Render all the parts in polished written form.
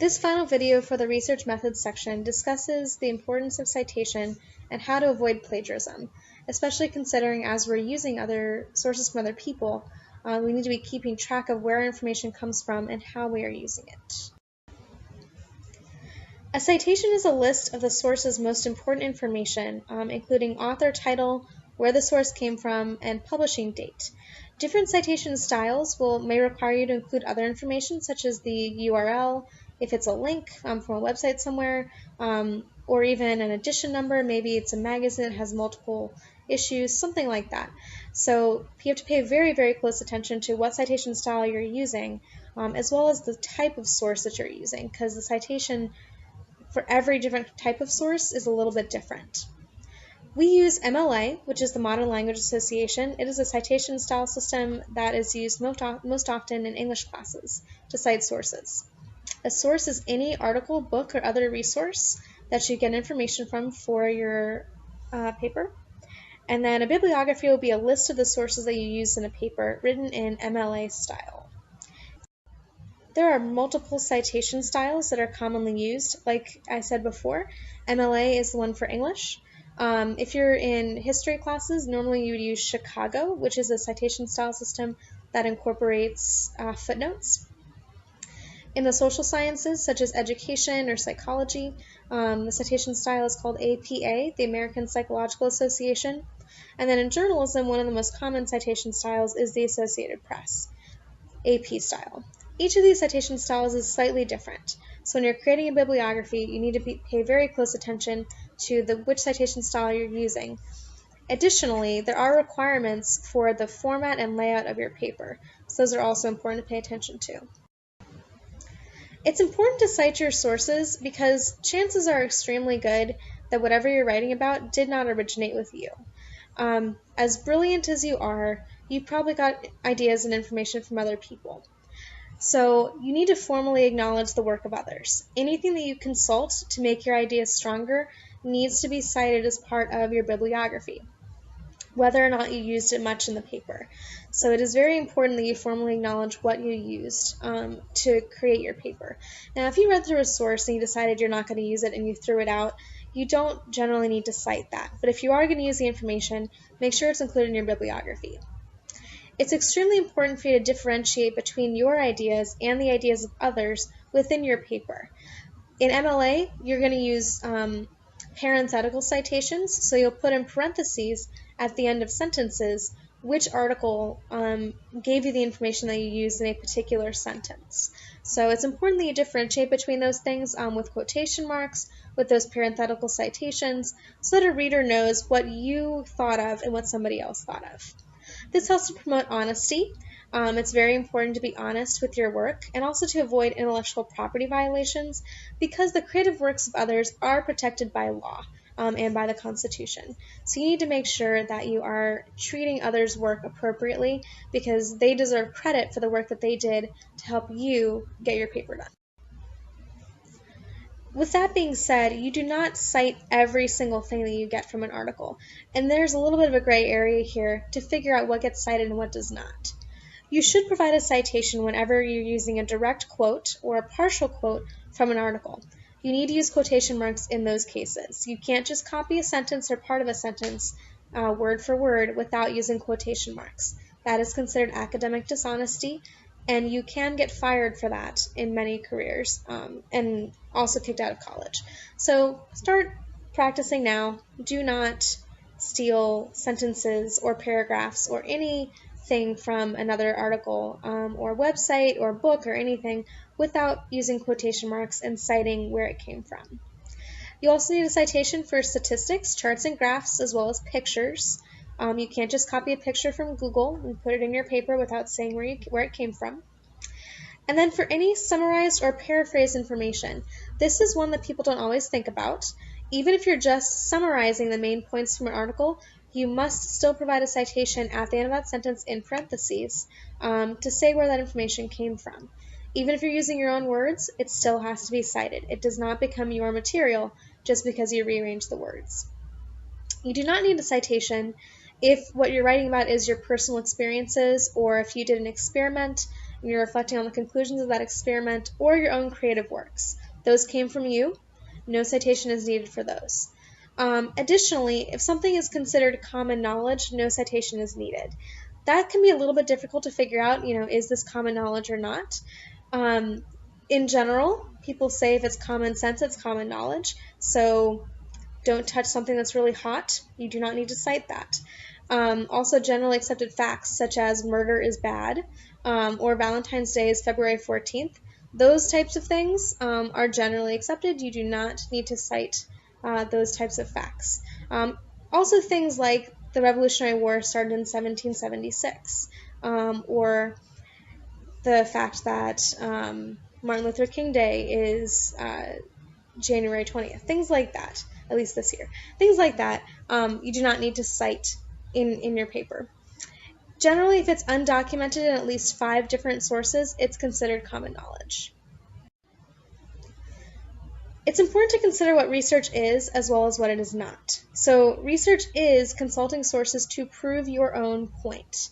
This final video for the research methods section discusses the importance of citation and how to avoid plagiarism, especially considering as we're using other sources from other people, we need to be keeping track of where our information comes from and how we are using it. A citation is a list of the source's most important information, including author title, where the source came from, and publishing date. Different citation styles may require you to include other information, such as the URL, if it's a link from a website somewhere, or even an edition number. Maybe it's a magazine that has multiple issues, something like that. So you have to pay very, very close attention to what citation style you're using, as well as the type of source that you're using, because the citation for every different type of source is a little bit different. We use MLA, which is the Modern Language Association. It is a citation style system that is used most often in English classes to cite sources. A source is any article, book, or other resource that you get information from for your paper. And then a bibliography will be a list of the sources that you use in a paper written in MLA style. There are multiple citation styles that are commonly used. Like I said before, MLA is the one for English. If you're in history classes, normally you would use Chicago, which is a citation style system that incorporates footnotes. In the social sciences, such as education or psychology, the citation style is called APA, the American Psychological Association. And then in journalism, one of the most common citation styles is the Associated Press, AP style. Each of these citation styles is slightly different. So when you're creating a bibliography, you need to pay very close attention to which citation style you're using. Additionally, there are requirements for the format and layout of your paper. So those are also important to pay attention to. It's important to cite your sources because chances are extremely good that whatever you're writing about did not originate with you. As brilliant as you are, you probably got ideas and information from other people. So you need to formally acknowledge the work of others. Anything that you consult to make your ideas stronger needs to be cited as part of your bibliography, whether or not you used it much in the paper. So it is very important that you formally acknowledge what you used to create your paper. Now, if you read through a source and you decided you're not going to use it and you threw it out, you don't generally need to cite that. But if you are going to use the information, make sure it's included in your bibliography. It's extremely important for you to differentiate between your ideas and the ideas of others within your paper. In MLA, you're going to use parenthetical citations, so you'll put in parentheses at the end of sentences which article gave you the information that you used in a particular sentence. So it's important that you differentiate between those things with quotation marks, with those parenthetical citations, so that a reader knows what you thought of and what somebody else thought of. This helps to promote honesty. It's very important to be honest with your work and also to avoid intellectual property violations because the creative works of others are protected by law and by the Constitution. So you need to make sure that you are treating others' work appropriately because they deserve credit for the work that they did to help you get your paper done. With that being said, you do not cite every single thing that you get from an article, and there's a little bit of a gray area here to figure out what gets cited and what does not. You should provide a citation whenever you're using a direct quote or a partial quote from an article. You need to use quotation marks in those cases. You can't just copy a sentence or part of a sentence word for word without using quotation marks. That is considered academic dishonesty, and you can get fired for that in many careers and also kicked out of college. So start practicing now. Do not steal sentences or paragraphs or anything from another article or website or book or anything without using quotation marks and citing where it came from. You also need a citation for statistics, charts, and graphs, as well as pictures. You can't just copy a picture from Google and put it in your paper without saying where it came from. And then for any summarized or paraphrased information, this is one that people don't always think about. Even if you're just summarizing the main points from an article, you must still provide a citation at the end of that sentence in parentheses to say where that information came from. Even if you're using your own words, it still has to be cited. It does not become your material just because you rearrange the words. You do not need a citation if what you're writing about is your personal experiences or if you did an experiment when you're reflecting on the conclusions of that experiment or your own creative works. Those came from you. No citation is needed for those. Additionally, if something is considered common knowledge, no citation is needed. That can be a little bit difficult to figure out, is this common knowledge or not? In general, people say if it's common sense, it's common knowledge. So don't touch something that's really hot. You do not need to cite that. Also, generally accepted facts such as murder is bad or Valentine's Day is February 14th. Those types of things are generally accepted. You do not need to cite those types of facts. Also, things like the Revolutionary War started in 1776, or the fact that Martin Luther King Day is January 20th, things like that, at least this year. Things like that, you do not need to cite in your paper. Generally, if it's undocumented in at least 5 different sources, it's considered common knowledge. It's important to consider what research is as well as what it is not. So research is consulting sources to prove your own point.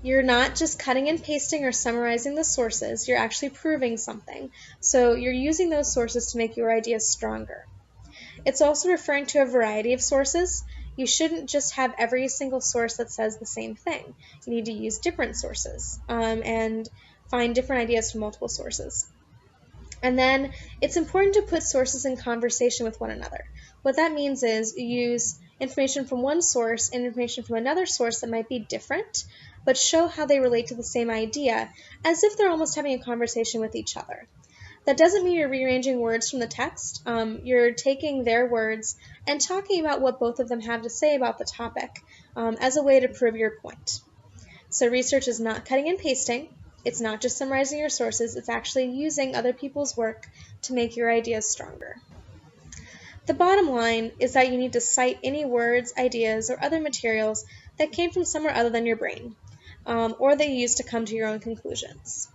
You're not just cutting and pasting or summarizing the sources, you're actually proving something. So you're using those sources to make your ideas stronger. It's also referring to a variety of sources. You shouldn't just have every single source that says the same thing. You need to use different sources and find different ideas from multiple sources. And then it's important to put sources in conversation with one another. What that means is you use information from one source and information from another source that might be different, but show how they relate to the same idea, as if they're almost having a conversation with each other. That doesn't mean you're rearranging words from the text. You're taking their words and talking about what both of them have to say about the topic as a way to prove your point. So research is not cutting and pasting. It's not just summarizing your sources. It's actually using other people's work to make your ideas stronger. The bottom line is that you need to cite any words, ideas, or other materials that came from somewhere other than your brain, or that you used to come to your own conclusions.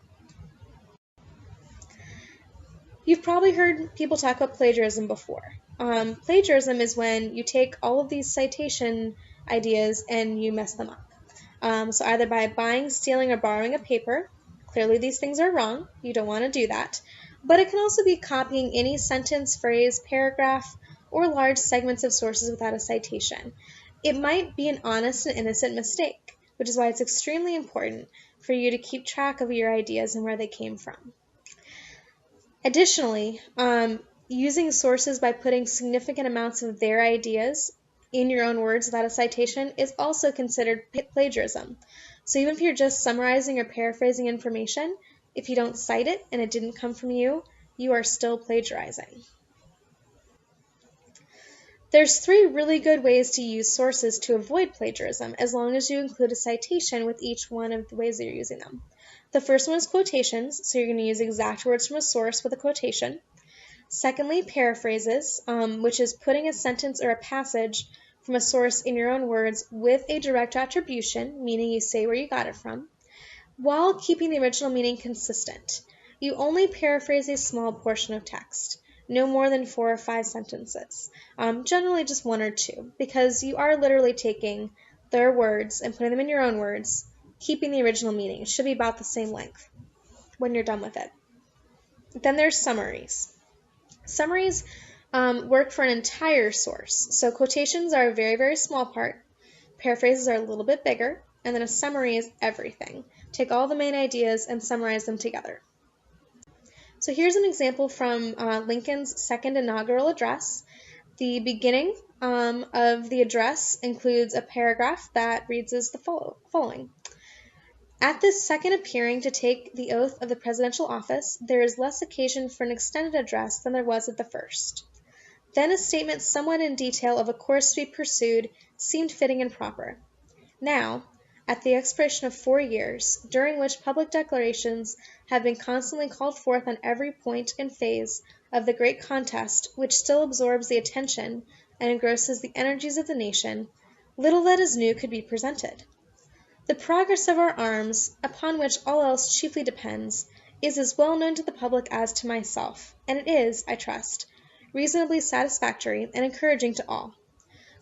You've probably heard people talk about plagiarism before. Plagiarism is when you take all of these citation ideas and you mess them up. So either by buying, stealing, or borrowing a paper. Clearly these things are wrong. You don't want to do that. But it can also be copying any sentence, phrase, paragraph, or large segments of sources without a citation. It might be an honest and innocent mistake, which is why it's extremely important for you to keep track of your ideas and where they came from. Additionally, using sources by putting significant amounts of their ideas in your own words without a citation is also considered plagiarism. So even if you're just summarizing or paraphrasing information, if you don't cite it and it didn't come from you, you are still plagiarizing. There's 3 really good ways to use sources to avoid plagiarism, as long as you include a citation with each one of the ways that you're using them. The first one is quotations, so you're going to use exact words from a source with a quotation. Secondly, paraphrases, which is putting a sentence or a passage from a source in your own words with a direct attribution, meaning you say where you got it from, while keeping the original meaning consistent. You only paraphrase a small portion of text, no more than 4 or 5 sentences, generally just 1 or 2, because you are literally taking their words and putting them in your own words, keeping the original meaning. It should be about the same length when you're done with it. Then there's summaries. Summaries work for an entire source. So quotations are a very, very small part. Paraphrases are a little bit bigger. And then a summary is everything. Take all the main ideas and summarize them together. So here's an example from Lincoln's second inaugural address. The beginning of the address includes a paragraph that reads as the following. At this second appearing to take the oath of the presidential office, there is less occasion for an extended address than there was at the first. Then a statement somewhat in detail of a course to be pursued seemed fitting and proper. Now, at the expiration of 4 years, during which public declarations have been constantly called forth on every point and phase of the great contest which still absorbs the attention and engrosses the energies of the nation, little that is new could be presented. The progress of our arms, upon which all else chiefly depends, is as well known to the public as to myself, and it is, I trust, reasonably satisfactory and encouraging to all.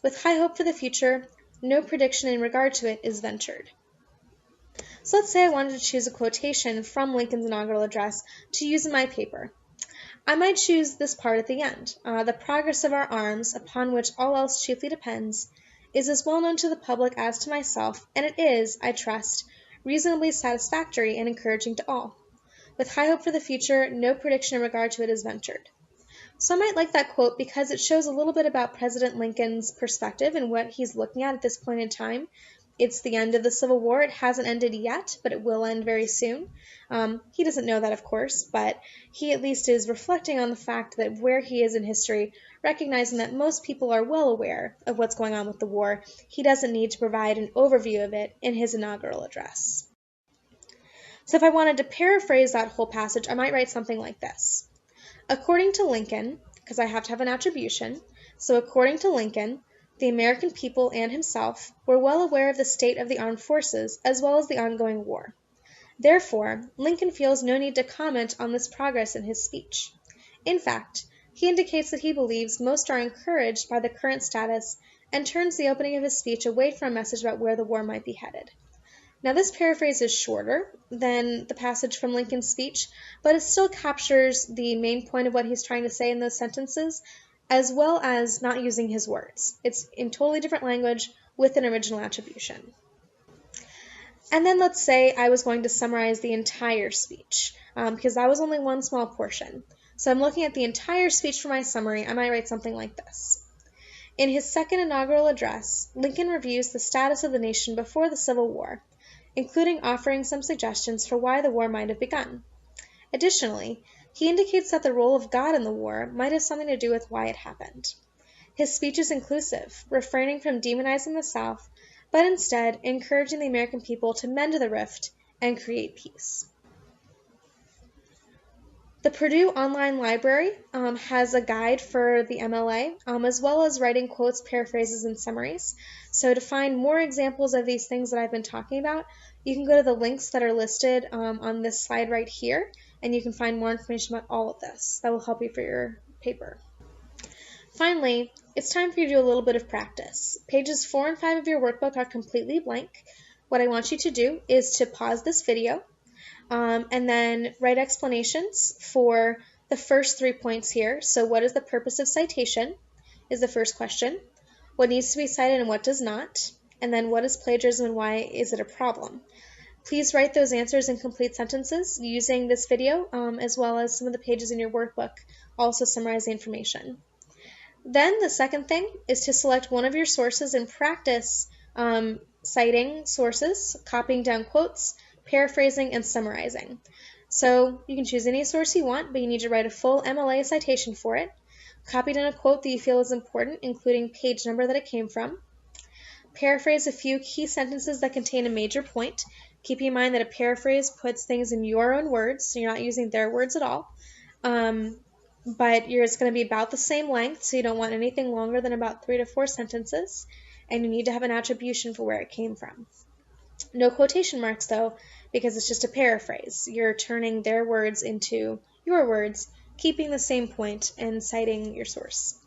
With high hope for the future, no prediction in regard to it is ventured. So let's say I wanted to choose a quotation from Lincoln's inaugural address to use in my paper. I might choose this part at the end. The progress of our arms, upon which all else chiefly depends, is as well known to the public as to myself, and it is, I trust, reasonably satisfactory and encouraging to all. With high hope for the future, no prediction in regard to it is ventured. So I might like that quote because it shows a little bit about President Lincoln's perspective and what he's looking at this point in time. It's the end of the Civil War. It hasn't ended yet, but it will end very soon. He doesn't know that, of course, but he at least is reflecting on the fact that where he is in history, recognizing that most people are well aware of what's going on with the war. He doesn't need to provide an overview of it in his inaugural address. So if I wanted to paraphrase that whole passage, I might write something like this. According to Lincoln, because I have to have an attribution, so according to Lincoln, the American people and himself were well aware of the state of the armed forces as well as the ongoing war. Therefore, Lincoln feels no need to comment on this progress in his speech. In fact, he indicates that he believes most are encouraged by the current status and turns the opening of his speech away from a message about where the war might be headed. Now, this paraphrase is shorter than the passage from Lincoln's speech, but it still captures the main point of what he's trying to say in those sentences, as well as not using his words. It's in totally different language with an original attribution. And then let's say I was going to summarize the entire speech, because that was only one small portion. So I'm looking at the entire speech for my summary. I might write something like this. In his second inaugural address, Lincoln reviews the status of the nation before the Civil War, including offering some suggestions for why the war might have begun. Additionally, he indicates that the role of God in the war might have something to do with why it happened. His speech is inclusive, refraining from demonizing the South, but instead encouraging the American people to mend the rift and create peace. The Purdue Online Library has a guide for the MLA, as well as writing quotes, paraphrases, and summaries. So to find more examples of these things that I've been talking about, you can go to the links that are listed on this slide right here, and you can find more information about all of this. That will help you for your paper. Finally, it's time for you to do a little bit of practice. Pages 4 and 5 of your workbook are completely blank. What I want you to do is to pause this video, and then write explanations for the first 3 points here. So what is the purpose of citation is the first question. What needs to be cited and what does not. And then what is plagiarism and why is it a problem? Please write those answers in complete sentences using this video, as well as some of the pages in your workbook also summarize the information. Then the second thing is to select one of your sources and practice citing sources, copying down quotes, paraphrasing, and summarizing. So you can choose any source you want, but you need to write a full MLA citation for it. Copy down a quote that you feel is important, including page number that it came from. Paraphrase a few key sentences that contain a major point. Keep in mind that a paraphrase puts things in your own words, so you're not using their words at all. But it's going to be about the same length, so you don't want anything longer than about 3 to 4 sentences, and you need to have an attribution for where it came from. No quotation marks, though, because it's just a paraphrase. You're turning their words into your words, keeping the same point and citing your source.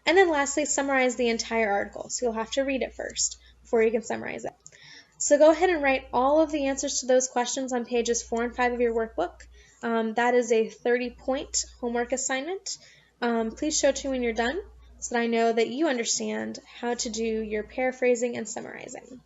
And then lastly, summarize the entire article. So you'll have to read it first before you can summarize it. So go ahead and write all of the answers to those questions on pages 4 and 5 of your workbook. That is a 30-point homework assignment. Please show it to me when you're done so that I know that you understand how to do your paraphrasing and summarizing.